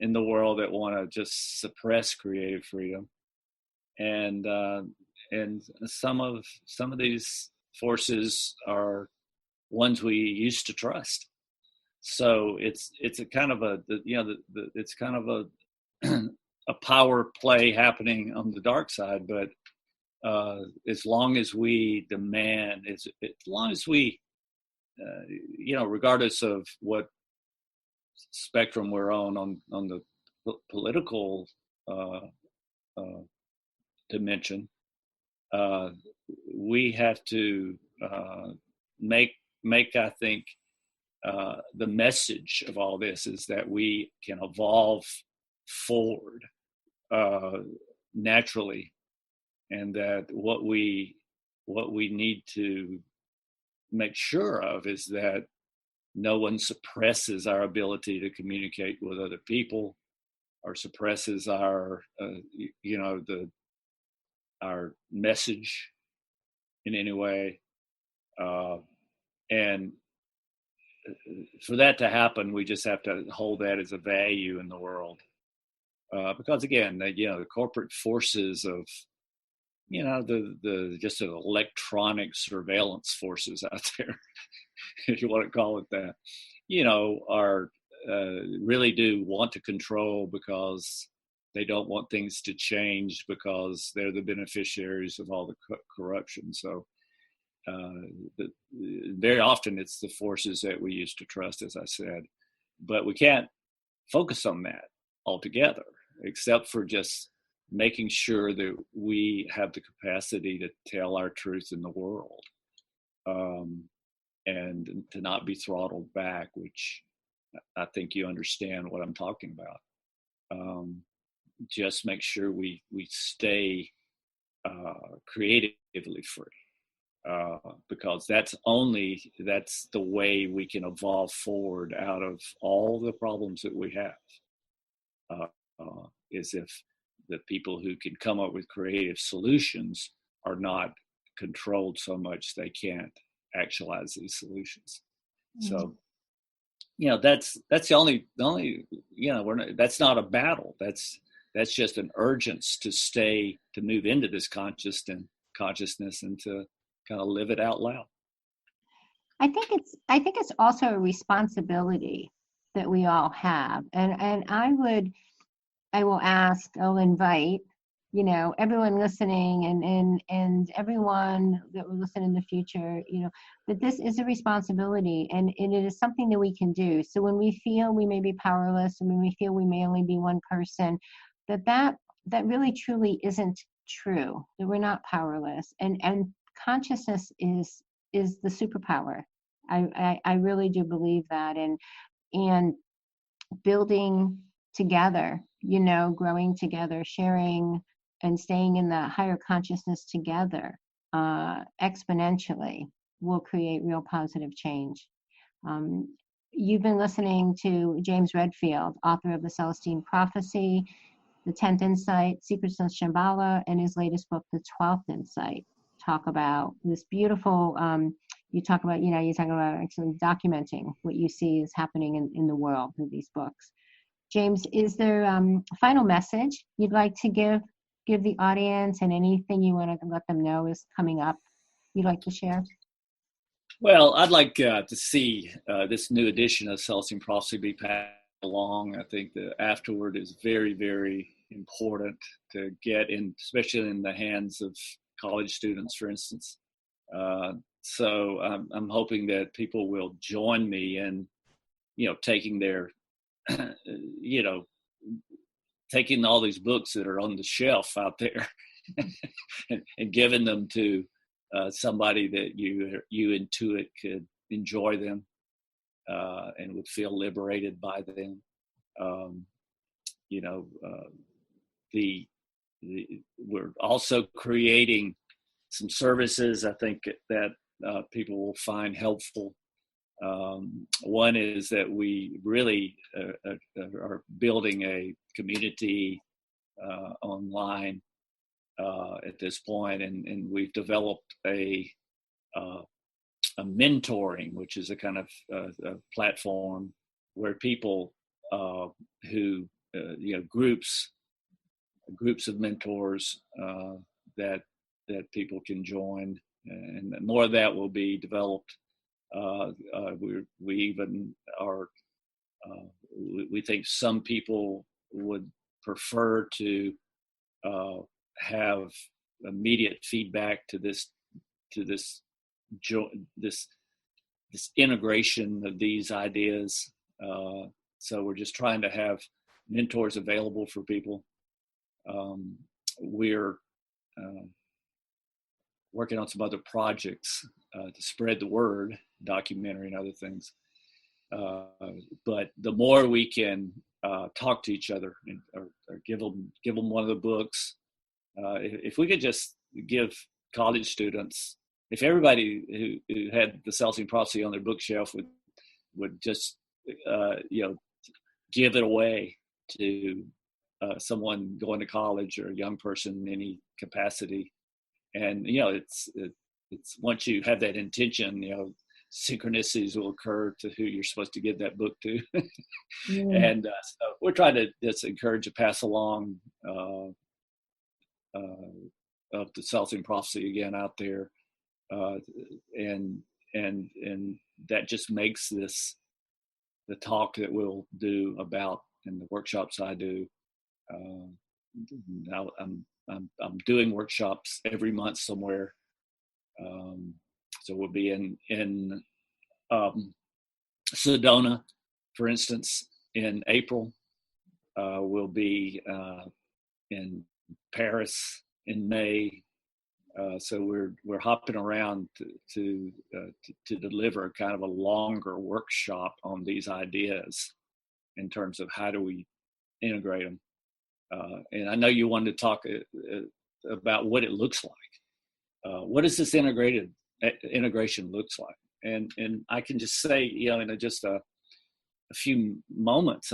in the world that want to just suppress creative freedom, and some of these forces are ones we used to trust. So it's a kind of it's kind of a power play happening on the dark side, but as long as we demand, as long as we, regardless of what spectrum we're on the political dimension, we have to make I think the message of all this is that we can evolve forward naturally, and that what we need to make sure of is that no one suppresses our ability to communicate with other people, or suppresses our our message in any way, and for that to happen, we just have to hold that as a value in the world, because again, the corporate forces of the just the electronic surveillance forces out there, if you want to call it that, are really do want to control, because they don't want things to change, because they're the beneficiaries of all the corruption. So very often it's the forces that we used to trust, as I said, but we can't focus on that altogether, except for just making sure that we have the capacity to tell our truth in the world, and to not be throttled back, which I think you understand what I'm talking about. Just make sure we stay creatively free. because that's the way we can evolve forward out of all the problems that we have. Is if the people who can come up with creative solutions are not controlled so much they can't actualize these solutions. Mm-hmm. So, that's the only that's not a battle. That's just an urgence to move into this consciousness and to kind of live it out loud. I think it's also a responsibility that we all have, and I'll invite, everyone listening and everyone that will listen in the future, that this is a responsibility, and it is something that we can do. So when we feel we may be powerless, and when we feel we may only be one person, that really truly isn't true, that we're not powerless. And consciousness is the superpower. I really do believe that. And building together, growing together, sharing and staying in the higher consciousness together, exponentially will create real positive change. You've been listening to James Redfield, author of the Celestine Prophecy, The 10th Insight, Secrets of Shambhala, and his latest book, The 12th Insight, talk about this beautiful, you talk about actually documenting what you see is happening in the world through these books. James, is there a final message you'd like to give the audience, and anything you want to let them know is coming up you'd like to share? Well, I'd like to see this new edition of Celestine Prophecy be passed along. I think the afterward is very, very important to get in, especially in the hands of college students, for instance. So I'm hoping that people will join me in, taking their, taking all these books that are on the shelf out there and giving them to somebody that you intuit could enjoy them and would feel liberated by them. We're also creating some services I think that people will find helpful. One is that we really are building a community online at this point, and we've developed a mentoring, which is a kind of a platform where people who groups of mentors that people can join, and more of that will be developed. We even are. We think some people would prefer to have immediate feedback to this integration of these ideas. So we're just trying to have mentors available for people. We're working on some other projects to spread the word, documentary and other things. But the more we can talk to each other or give them one of the books, if we could just give college students, if everybody who had the Celestine Prophecy on their bookshelf would just give it away to someone going to college or a young person in any capacity, and it's once you have that intention, synchronicities will occur to who you're supposed to give that book to. And so we're trying to just encourage to pass along of the Celestine Prophecy again out there, and that just makes this the talk that we'll do about in the workshops I do. Now I'm doing workshops every month somewhere. So we'll be in Sedona, for instance, in April. We'll be in Paris in May. So we're hopping around to deliver kind of a longer workshop on these ideas in terms of how do we integrate them. And I know you wanted to talk about what it looks like. What does this integrated integration looks like. And I can just say, in just a few moments,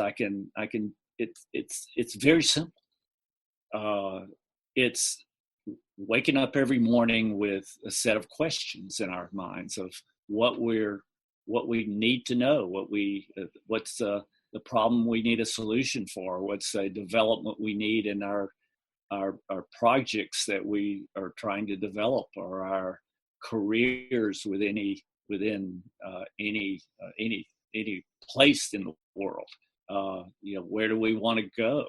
it's very simple. It's waking up every morning with a set of questions in our minds of what we need to know, what's the problem we need a solution for, what's a development we need in our projects that we are trying to develop, or our careers within any place in the world. Where do we want to go?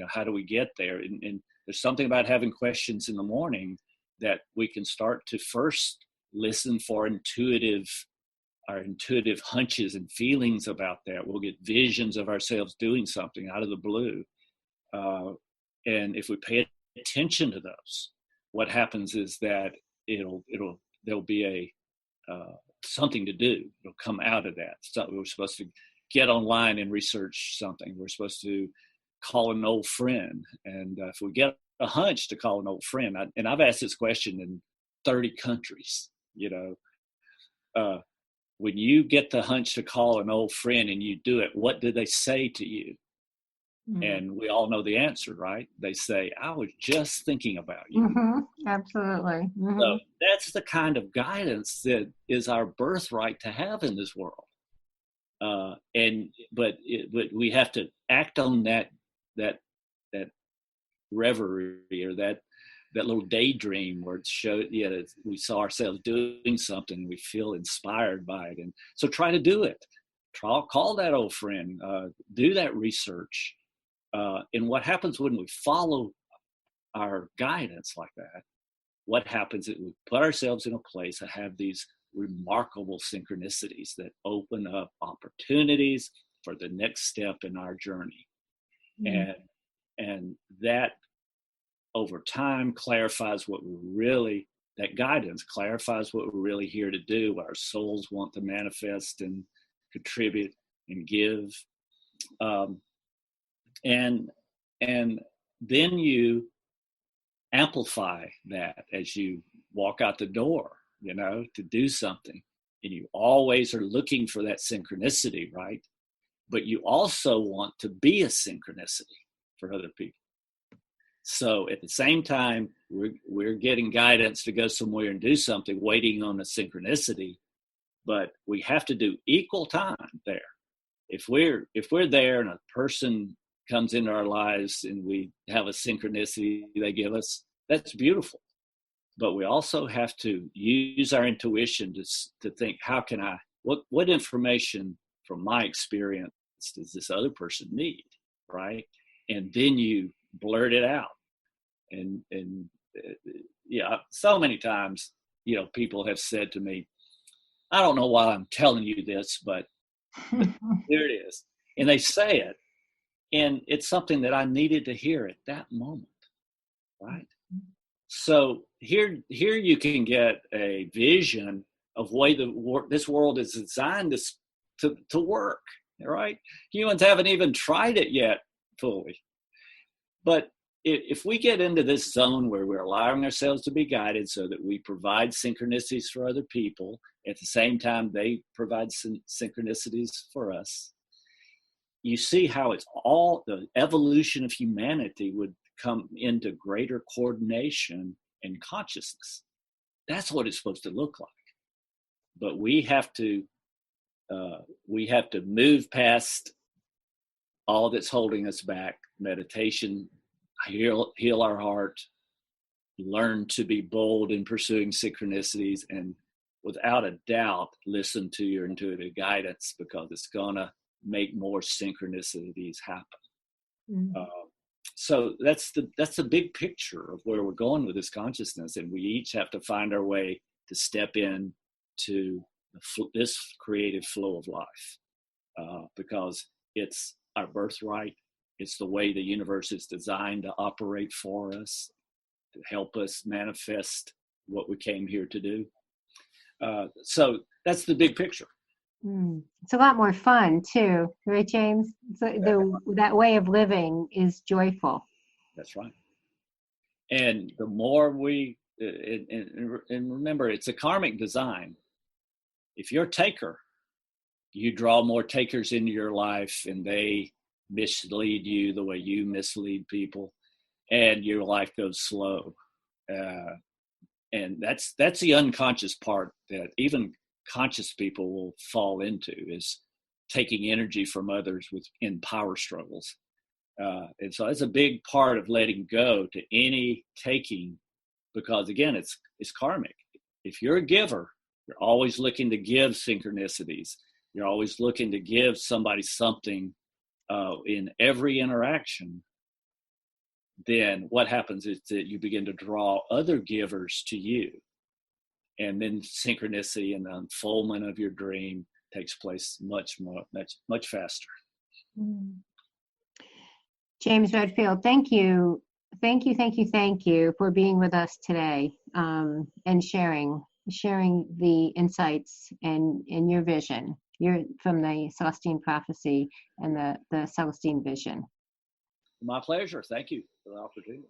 How do we get there? And there's something about having questions in the morning that we can start to first listen for our intuitive hunches and feelings about that. We'll get visions of ourselves doing something out of the blue. And if we pay attention to those, what happens is that there'll be something to do. It'll come out of that. So we're supposed to get online and research something. We're supposed to call an old friend. And if we get a hunch to call an old friend, and I've asked this question in 30 countries, when you get the hunch to call an old friend and you do it, what do they say to you? Mm-hmm. And we all know the answer, right? They say, I was just thinking about you. Mm-hmm. Absolutely. Mm-hmm. So that's the kind of guidance that is our birthright to have in this world. But we have to act on that reverie, or that little daydream where it showed, we saw ourselves doing something, we feel inspired by it. And so try to do it. Call that old friend, do that research. And what happens when we follow our guidance like that? What happens is we put ourselves in a place that have these remarkable synchronicities that open up opportunities for the next step in our journey. Mm-hmm. And that over time clarifies that guidance clarifies what we're really here to do, what our souls want to manifest and contribute and give. And then you amplify that as you walk out the door, to do something. And you always are looking for that synchronicity, right? But you also want to be a synchronicity for other people. So at the same time, we're getting guidance to go somewhere and do something, waiting on a synchronicity, but we have to do equal time there. If we're there and a person comes into our lives and we have a synchronicity they give us, that's beautiful. But we also have to use our intuition to think, how can what information from my experience does this other person need, right? And then you blurt it out. And so many times, people have said to me, I don't know why I'm telling you this, but there it is. And they say it, and it's something that I needed to hear at that moment, right? So here you can get a vision of way this world is designed to work, right? Humans haven't even tried it yet fully. But if we get into this zone where we're allowing ourselves to be guided so that we provide synchronicities for other people, at the same time they provide synchronicities for us, you see how it's all the evolution of humanity would come into greater coordination and consciousness. That's what it's supposed to look like. But we have to move past all that's holding us back. Meditation, heal our heart, learn to be bold in pursuing synchronicities, and without a doubt, listen to your intuitive guidance, because it's gonna make more synchronicities happen. Mm-hmm. So that's the big picture of where we're going with this consciousness, and we each have to find our way to step in to this creative flow of life, because it's our birthright. It's the way the universe is designed to operate for us, to help us manifest what we came here to do. So that's the big picture. It's a lot more fun too, right, James? So that way of living is joyful. That's right. And the more we and remember, it's a karmic design. If you're a taker, you draw more takers into your life, and they mislead you the way you mislead people, and your life goes slow. And that's the unconscious part that even conscious people will fall into, is taking energy from others in power struggles. And so that's a big part of letting go to any taking, because again, it's karmic. If you're a giver, you're always looking to give synchronicities. You're always looking to give somebody something in every interaction. Then what happens is that you begin to draw other givers to you. And then synchronicity and the unfoldment of your dream takes place much faster. James Redfield, thank you for being with us today, and sharing the insights and your vision. You're from the Celestine Prophecy and the Celestine Vision. My pleasure. Thank you for the opportunity.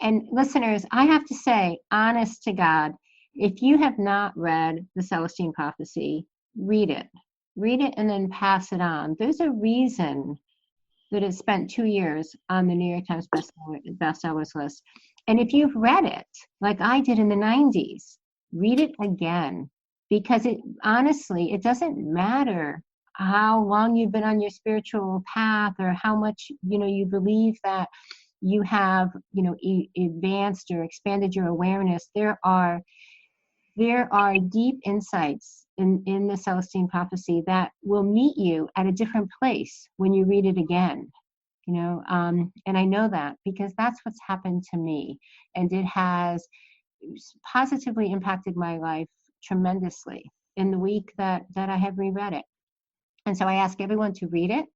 And listeners, I have to say, honest to God, if you have not read the Celestine Prophecy, read it and then pass it on. There's a reason that it spent 2 years on the New York Times bestsellers list. And if you've read it, like I did in the 90s, read it again, because honestly, it doesn't matter how long you've been on your spiritual path or how much, you believe that you have, advanced or expanded your awareness. There are deep insights in the Celestine Prophecy that will meet you at a different place when you read it again, and I know that because that's what's happened to me, and it has positively impacted my life tremendously in the week that I have reread it. And so I ask everyone to read it,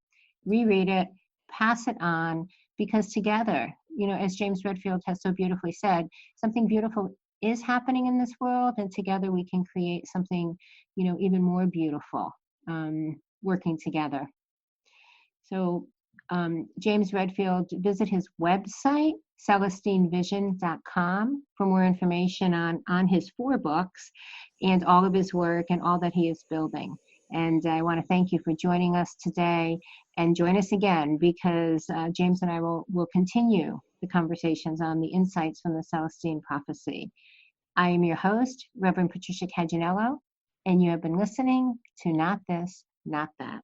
reread it, pass it on, because together, as James Redfield has so beautifully said, something beautiful is happening in this world, and together we can create something, even more beautiful, working together. So James Redfield, visit his website, CelestineVision.com, for more information on his 4 books and all of his work and all that he is building. And I want to thank you for joining us today, and join us again, because James and I will continue the conversations on the insights from the Celestine Prophecy. I am your host, Reverend Patricia Caginello, and you have been listening to Not This, Not That.